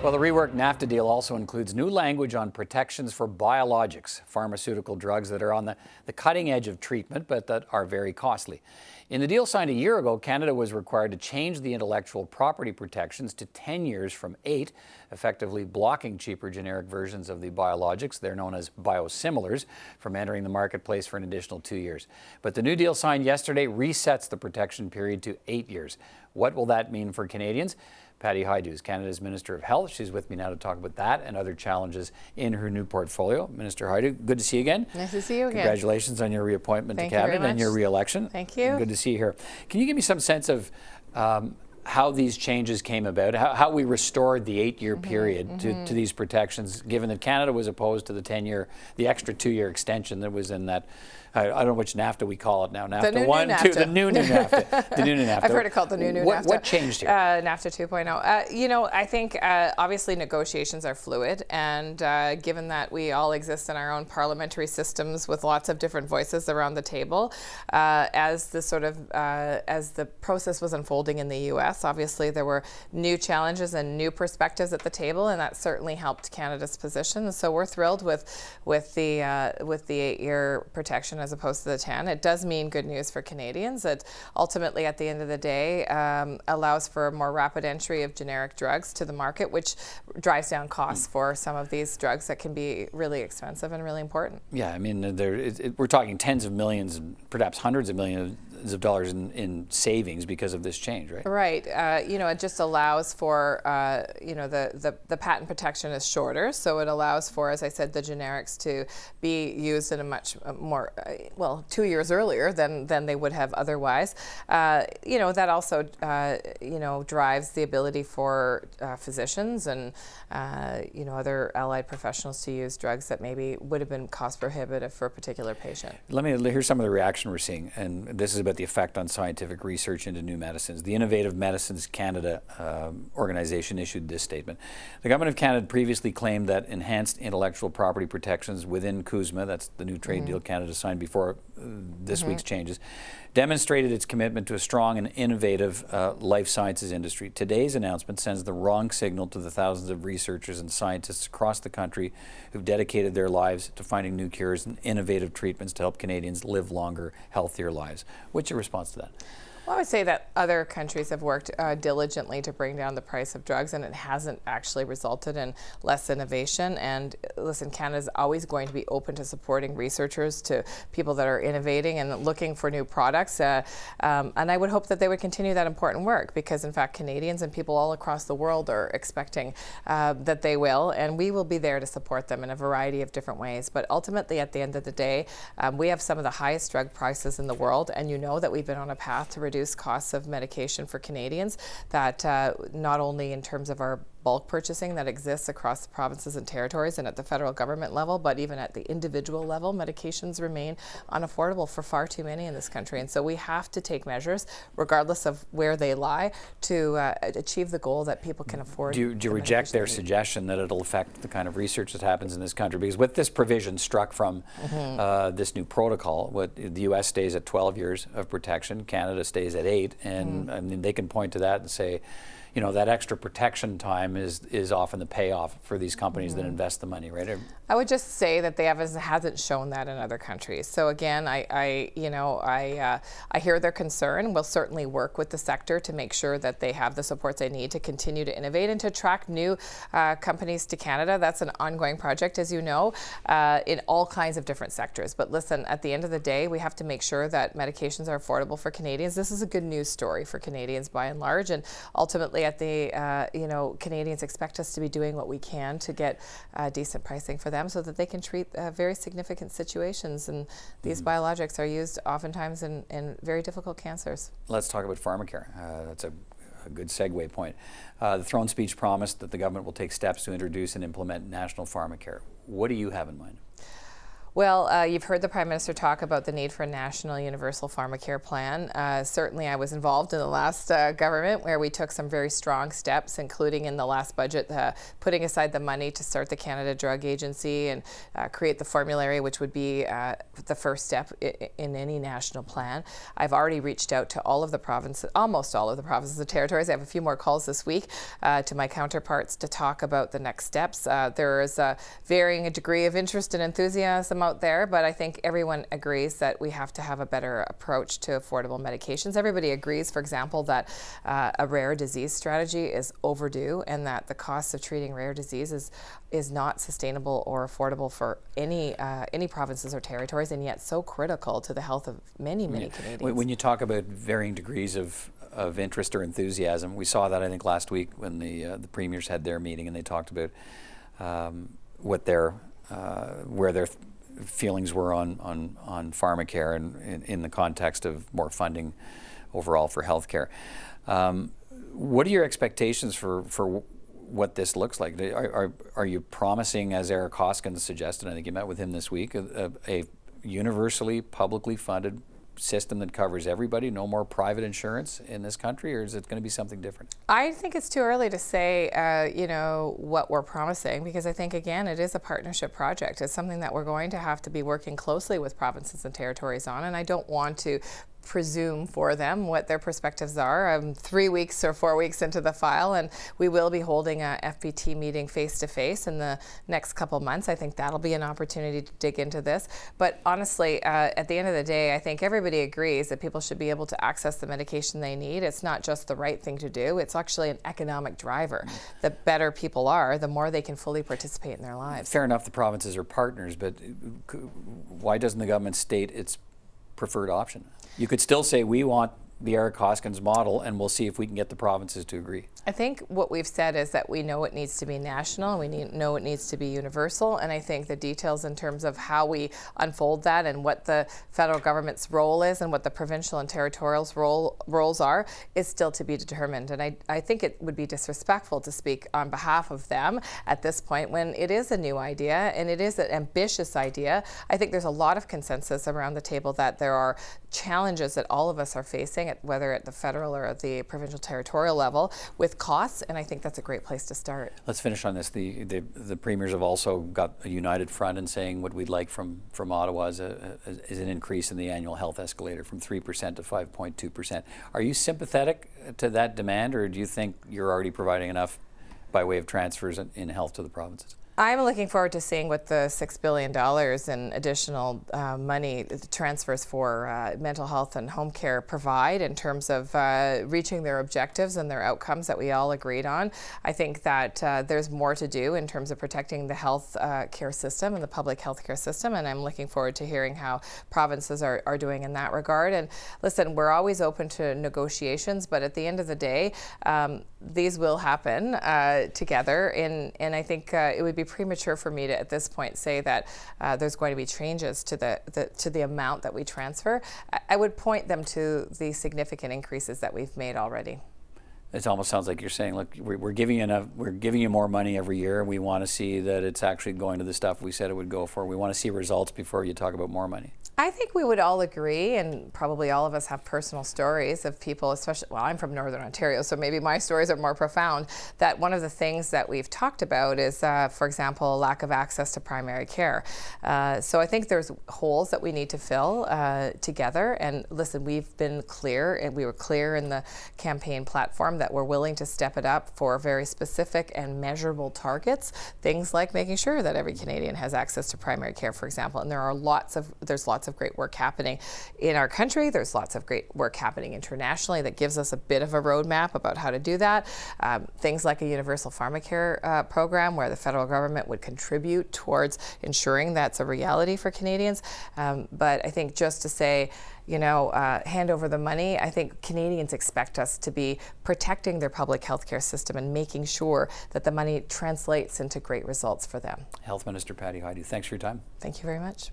Well, the reworked NAFTA deal also includes new language on protections for biologics, pharmaceutical drugs that are on the cutting edge of treatment, but that are very costly. In the deal signed a year ago, Canada was required to change the intellectual property protections to 10 years from 8, effectively blocking cheaper generic versions of the biologics, they're known as biosimilars, from entering the marketplace for an additional 2 years. But the new deal signed yesterday resets the protection period to 8 years. What will that mean for Canadians? Patty Hajdu is Canada's Minister of Health. She's with me now to talk about that and other challenges in her new portfolio. Minister Hajdu, good to see you again. Nice to see you again. Congratulations on your reappointment to Cabinet and your re-election. Thank you. Good to see you here. Can you give me some sense of how these changes came about, how we restored the 8-year period to these protections, given that Canada was opposed to the 10-year, the extra 2-year extension that was in that, I don't know which NAFTA we call it now, NAFTA 1, 2, the new NAFTA. The new NAFTA. I've heard it called the new NAFTA. What changed here? NAFTA 2.0. You know, I think obviously negotiations are fluid, and given that we all exist in our own parliamentary systems with lots of different voices around the table, as the process was unfolding in the U.S., obviously there were new challenges and new perspectives at the table, and that certainly helped Canada's position. So we're thrilled with the 8-year protection as opposed to the 10. It does mean good news for Canadians. It ultimately, at the end of the day, allows for a more rapid entry of generic drugs to the market, which drives down costs for some of these drugs that can be really expensive and really important. Yeah, I mean, we're talking tens of millions, perhaps hundreds of millions of dollars in savings because of this change, right? Right. You know, it just allows for, you know, the patent protection is shorter, so it allows for, as I said, the generics to be used in a much more, 2 years earlier than they would have otherwise. You know, that also, you know, drives the ability for physicians and, you know, other allied professionals to use drugs that maybe would have been cost prohibitive for a particular patient. Here's some of the reaction we're seeing, and this is about the effect on scientific research into new medicines. The Innovative Medicines Canada organization issued this statement. The Government of Canada previously claimed that enhanced intellectual property protections within CUSMA, that's the new trade deal Canada signed before this week's changes, demonstrated its commitment to a strong and innovative life sciences industry. Today's announcement sends the wrong signal to the thousands of researchers and scientists across the country who've dedicated their lives to finding new cures and innovative treatments to help Canadians live longer, healthier lives. What's your response to that? Well, I would say that other countries have worked diligently to bring down the price of drugs, and it hasn't actually resulted in less innovation. And listen, Canada is always going to be open to supporting researchers, to people that are innovating and looking for new products. And I would hope that they would continue that important work, because in fact Canadians and people all across the world are expecting that they will, and we will be there to support them in a variety of different ways. But ultimately, at the end of the day, we have some of the highest drug prices in the world, and you know that we've been on a path to reduce costs of medication for Canadians, that not only in terms of our bulk purchasing that exists across the provinces and territories and at the federal government level, but even at the individual level, medications remain unaffordable for far too many in this country. And so we have to take measures, regardless of where they lie, to achieve the goal that people can afford. Do you reject their suggestion that it'll affect the kind of research that happens in this country? Because with this provision struck from this new protocol, the U.S. stays at 12 years of protection, Canada stays at 8, and I mean, they can point to that and say, you know, that extra protection time is often the payoff for these companies that invest the money, right? I would just say that the evidence hasn't shown that in other countries. So again, I hear their concern. We'll certainly work with the sector to make sure that they have the supports they need to continue to innovate and to attract new companies to Canada. That's an ongoing project, as you know, in all kinds of different sectors. But listen, at the end of the day, we have to make sure that medications are affordable for Canadians. This is a good news story for Canadians by and large, and ultimately at the, you know, Canadians expect us to be doing what we can to get decent pricing for them so that they can treat very significant situations. And these biologics are used oftentimes in very difficult cancers. Let's talk about pharmacare. That's a good segue point. The throne speech promised that the government will take steps to introduce and implement national pharmacare. What do you have in mind? Well, you've heard the Prime Minister talk about the need for a national universal pharmacare plan. Certainly I was involved in the last government where we took some very strong steps, including in the last budget, putting aside the money to start the Canada Drug Agency and create the formulary, which would be the first step in any national plan. I've already reached out to all of the provinces, almost all of the provinces and territories. I have a few more calls this week to my counterparts to talk about the next steps. There is a varying degree of interest and enthusiasm out there, but I think everyone agrees that we have to have a better approach to affordable medications. Everybody agrees, for example, that a rare disease strategy is overdue and that the cost of treating rare diseases is not sustainable or affordable for any provinces or territories, and yet so critical to the health of many Canadians. When you talk about varying degrees of interest or enthusiasm, we saw that I think last week when the premiers had their meeting and they talked about what where their feelings were on pharmacare and in the context of more funding overall for healthcare. What are your expectations for what this looks like? Are you promising, as Eric Hoskins suggested, I think you met with him this week, a universally publicly funded system that covers everybody, no more private insurance in this country, or is it going to be something different? I think it's too early to say, what we're promising, because I think, again, it is a partnership project. It's something that we're going to have to be working closely with provinces and territories on, and I don't want to presume for them what their perspectives are. I'm 3 weeks or 4 weeks into the file, and we will be holding a FPT meeting face-to-face in the next couple months. I think that'll be an opportunity to dig into this. But honestly, at the end of the day, I think everybody agrees that people should be able to access the medication they need. It's not just the right thing to do. It's actually an economic driver. The better people are, the more they can fully participate in their lives. Fair enough, the provinces are partners, but why doesn't the government state its preferred option? You could still say we want the Eric Hoskins model and we'll see if we can get the provinces to agree. I think what we've said is that we know it needs to be national, we know it needs to be universal, and I think the details in terms of how we unfold that and what the federal government's role is and what the provincial and territorial roles are is still to be determined. And I think it would be disrespectful to speak on behalf of them at this point when it is a new idea and it is an ambitious idea. I think there's a lot of consensus around the table that there are challenges that all of us are facing, whether at the federal or at the provincial territorial level, with costs, and I think that's a great place to start. Let's finish on this. The premiers have also got a united front in saying what we'd like from Ottawa is an increase in the annual health escalator from 3% to 5.2%. Are you sympathetic to that demand, or do you think you're already providing enough by way of transfers in health to the provinces? I'm looking forward to seeing what the $6 billion in additional money transfers for mental health and home care provide in terms of reaching their objectives and their outcomes that we all agreed on. I think that there's more to do in terms of protecting the health care system and the public health care system, and I'm looking forward to hearing how provinces are doing in that regard. And listen, we're always open to negotiations, but at the end of the day, these will happen together, and I think it would be premature for me to at this point say that there's going to be changes to the amount that we transfer. I would point them to the significant increases that we've made already. It almost sounds like you're saying, look, we're giving you enough, we're giving you more money every year. We want to see that it's actually going to the stuff we said it would go for. We want to see results before you talk about more money. I think we would all agree, and probably all of us have personal stories of people, especially, well, I'm from Northern Ontario, so maybe my stories are more profound, that one of the things that we've talked about is, for example, lack of access to primary care. So I think there's holes that we need to fill together, and listen, we've been clear, and we were clear in the campaign platform that we're willing to step it up for very specific and measurable targets, things like making sure that every Canadian has access to primary care, for example, and there's lots of great work happening in our country. There's lots of great work happening internationally that gives us a bit of a roadmap about how to do that. Things like a universal pharmacare program where the federal government would contribute towards ensuring that's a reality for Canadians. But I think just to say, hand over the money, I think Canadians expect us to be protecting their public health care system and making sure that the money translates into great results for them. Health Minister Patty Hajdu, thanks for your time. Thank you very much.